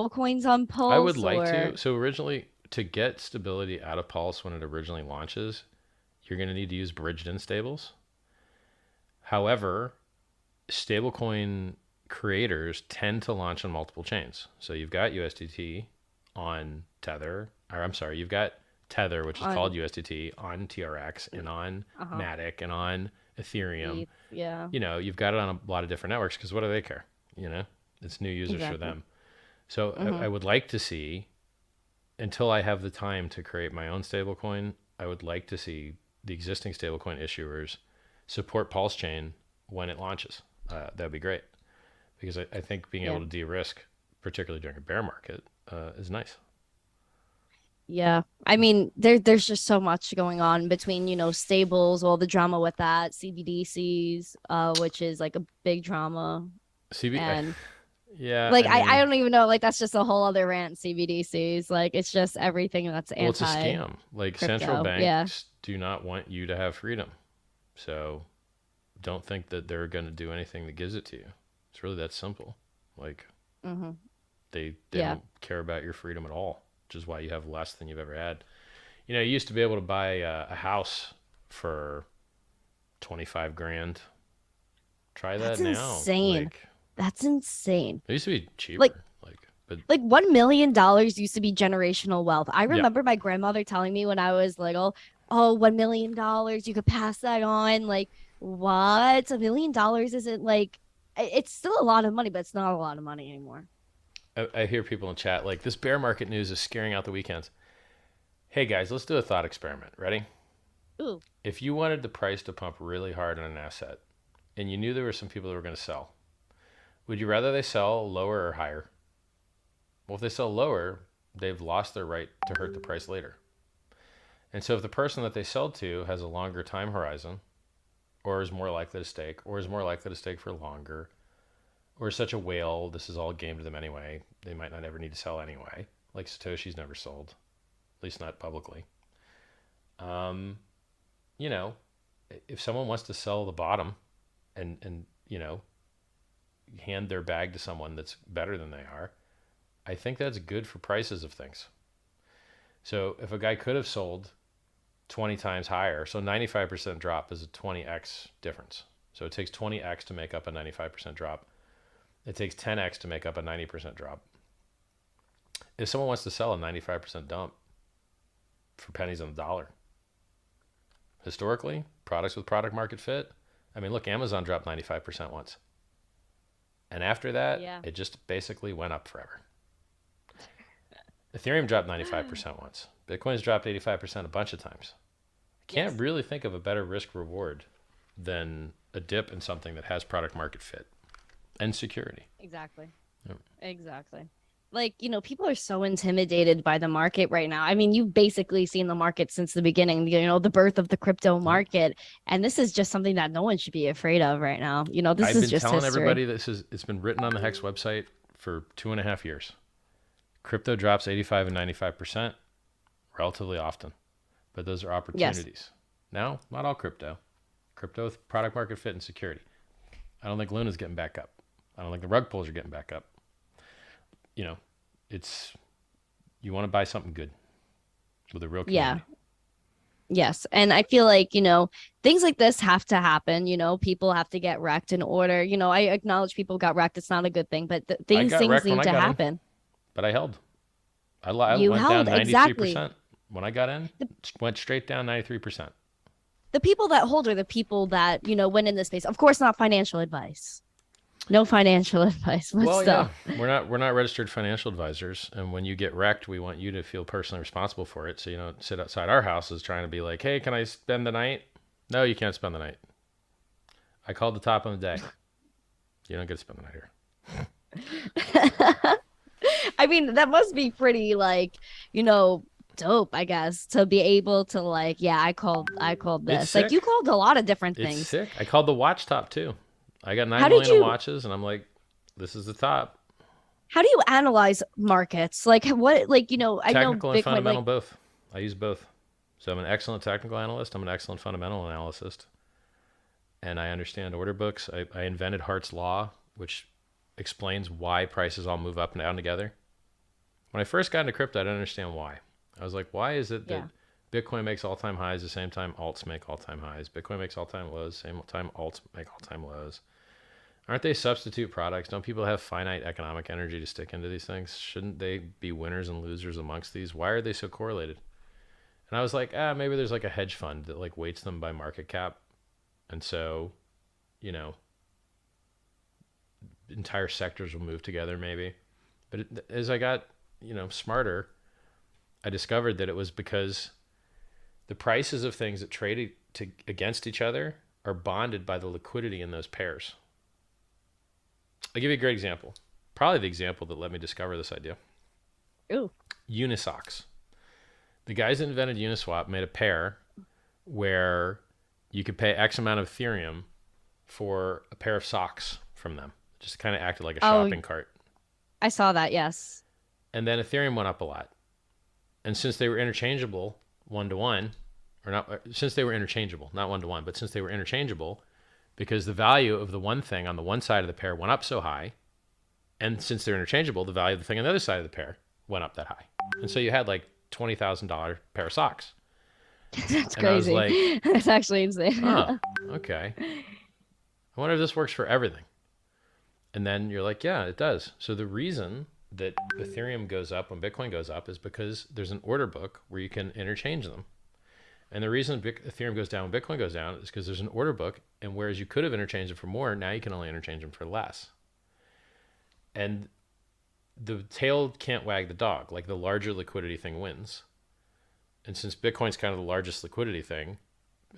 stable coins on I would Pulse like or? to. So originally, to get stability out of Pulse when it originally launches, you're going to need to use bridged-in stables. However, stablecoin creators tend to launch on multiple chains. So you've got USDT on Tether, or I'm sorry, you've got Tether, which is called On USDT, on TRX and on uh-huh. MATIC and on Ethereum. Yeah, You've got it on a lot of different networks because what do they care? It's new users for exactly. them. So Hmm. I would like to see, until I have the time to create my own stablecoin, I would like to see the existing stablecoin issuers support Pulse Chain when it launches. That'd be great because I think being able Yeah. to de-risk, particularly during a bear market, is nice. Yeah. I mean, there's just so much going on between, stables, all the drama with that, CBDCs, which is like a big drama. CB, And yeah, like I I mean, don't even know, like that's just a whole other rant, CBDCs. Like it's just everything that's well, it's a anti scam. Like central crypto. Yeah. banks do not want you to have freedom, so don't think that they're going to do anything that gives it to you. It's really that simple. Like Hmm. they Yeah. don't care about your freedom at all, which is why you have less than you've ever had. You used to be able to buy a house for 25 grand. Try That's that now. insane. Like That's insane. it used to be Like cheaper. But $1 million used to be generational wealth. I yeah, remember my grandmother telling me when I was little, oh, $1 million, you could pass that on. Like, what? $1 million isn't like it's still a lot of money, but it's not a lot of money anymore. I hear people in chat like this bear market news is scaring out the weekends. Hey guys, let's do a thought experiment. Ready? Ooh. If you wanted the price to pump really hard on an asset and you knew there were some people that were going to sell, would you rather they sell lower or higher? Well, if they sell lower, they've lost their right to hurt the price later. And so if the person that they sell to has a longer time horizon, or is more likely to stake, or is more likely to stake for longer, or is such a whale, this is all game to them anyway. They might not ever need to sell anyway. Like Satoshi's never sold, at least not publicly. Um, you know, if someone wants to sell the bottom and hand their bag to someone that's better than they are, I think that's good for prices of things. So if a guy could have sold 20 times higher, so 95% drop is a 20x difference. So it takes 20x to make up a 95% drop. It takes 10x to make up a 90% drop. If someone wants to sell a 95% dump for pennies on the dollar, historically, products with product market fit, I mean, look, Amazon dropped 95% once. And after that, Yeah. it just basically went up forever. Ethereum dropped 95% once. Bitcoin's dropped 85% a bunch of times. I can't Yes. really think of a better risk reward than a dip in something that has product market fit and security. Exactly. Yep. Exactly. Like, people are so intimidated by the market right now. I mean, you've basically seen the market since the beginning, the birth of the crypto Yep. market. And this is just something that no one should be afraid of right now. This I've is been just telling history. everybody it's been written on the Hex website for 2.5 years. Crypto drops 85 and 95% relatively often, but those are Yes. opportunities. Now, not all crypto. Crypto with product market fit and security. I don't think Luna's getting back up. I don't think the rug pulls are getting back up. You know, it's you want to buy something good with a real Yeah. community. Yes. And I feel like, things like this have to happen. People have to get wrecked in order. I acknowledge people got wrecked. It's not a good thing, but I these got things wrecked when need I to got in, happen. but I held. I You went down held exactly. 93%. When I got in, The, went straight down 93%. the people that hold are the people that, went in this space. Of course, not financial advice. No financial advice, but Well, yeah, still. we're not registered financial advisors, and when you get wrecked, we want you to feel personally responsible for it. So you don't sit outside our houses trying to be like, "Hey, can I spend the night?" No, you can't spend the night. I called the top of the day. You don't get to spend the night here. I mean, that must be pretty like, dope, I guess, to be able to like, yeah, I called It's this. Like sick. you called a lot of different It's things. sick. I called the watch top too. I got nine How did million in you watches, and I'm like, this is the top. how do you analyze markets? Like what like, I know Technical and Bitcoin fundamental like both. I use both. So I'm an excellent technical analyst. I'm an excellent fundamental analyst, and I understand order books. I invented Hart's law, which explains why prices all move up and down together. When I first got into crypto, I didn't understand why. I was like, why is it that Yeah. Bitcoin makes all-time highs the same time alts make all-time highs? Bitcoin makes all-time lows, same time alts make all-time lows. Aren't they substitute products? Don't people have finite economic energy to stick into these things? Shouldn't they be winners and losers amongst these? Why are they so correlated? And I was like, maybe there's like a hedge fund that like weights them by market cap. And so, you know, entire sectors will move together maybe. But as I got, smarter, I discovered that it was because the prices of things that trade against each other are bonded by the liquidity in those pairs. I'll give you a great example. Probably the example that let me discover this idea. Ooh. Unisocks. The guys that invented Uniswap made a pair where you could pay X amount of Ethereum for a pair of socks from them. Just kind of acted like a shopping cart. I saw that, yes. And then Ethereum went up a lot. And since they were interchangeable one-to-one, or not, since they were interchangeable, not one-to-one, but since they were interchangeable, because the value of the one thing on the one side of the pair went up so high, and since they're interchangeable, the value of the thing on the other side of the pair went up that high. And so you had like $20,000 pair of socks. That's and crazy. I was like, that's actually insane. Okay. I wonder if this works for everything. And then you're like, yeah, it does. So the reason that Ethereum goes up when Bitcoin goes up is because there's an order book where you can interchange them. And the reason Ethereum goes down when Bitcoin goes down is because there's an order book, and whereas you could have interchanged them for more, now you can only interchange them for less. And the tail can't wag the dog. Like the larger liquidity thing wins. And since Bitcoin's kind of the largest liquidity thing,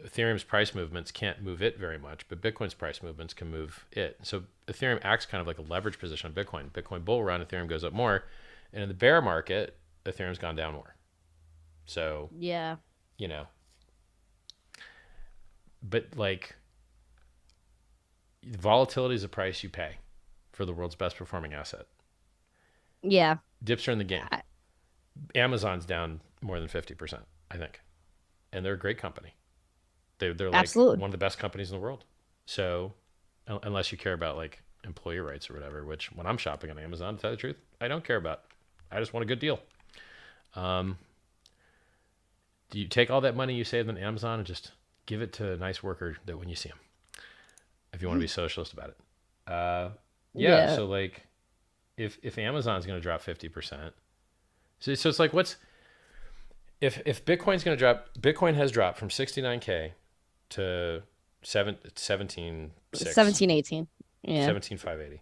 Ethereum's price movements can't move it very much, but Bitcoin's price movements can move it. So Ethereum acts kind of like a leverage position on Bitcoin. Bitcoin bull run, Ethereum goes up more. And in the bear market, Ethereum's gone down more. So, yeah. But like volatility is a price you pay for the world's best performing asset. Yeah. Dips are in the game. Amazon's down more than 50%, I think. And they're a great company. They're like Absolutely. one of the best companies in the world. So unless you care about like employee rights or whatever, which when I'm shopping on Amazon, to tell you the truth, I don't care about. I just want a good deal. Do you take all that money you saved on Amazon and just give it to a nice worker that when you see him, if you want to be socialist about it? Yeah. So like if Amazon's going to drop 50%, so it's like, if Bitcoin's going to drop, Bitcoin has dropped from 69K to 1718. Yeah. 17,580.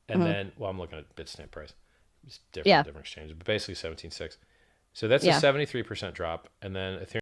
And then, well, I'm looking at Bitstamp price. It's different exchanges, but basically 17.6. So that's a 73% drop. And then Ethereum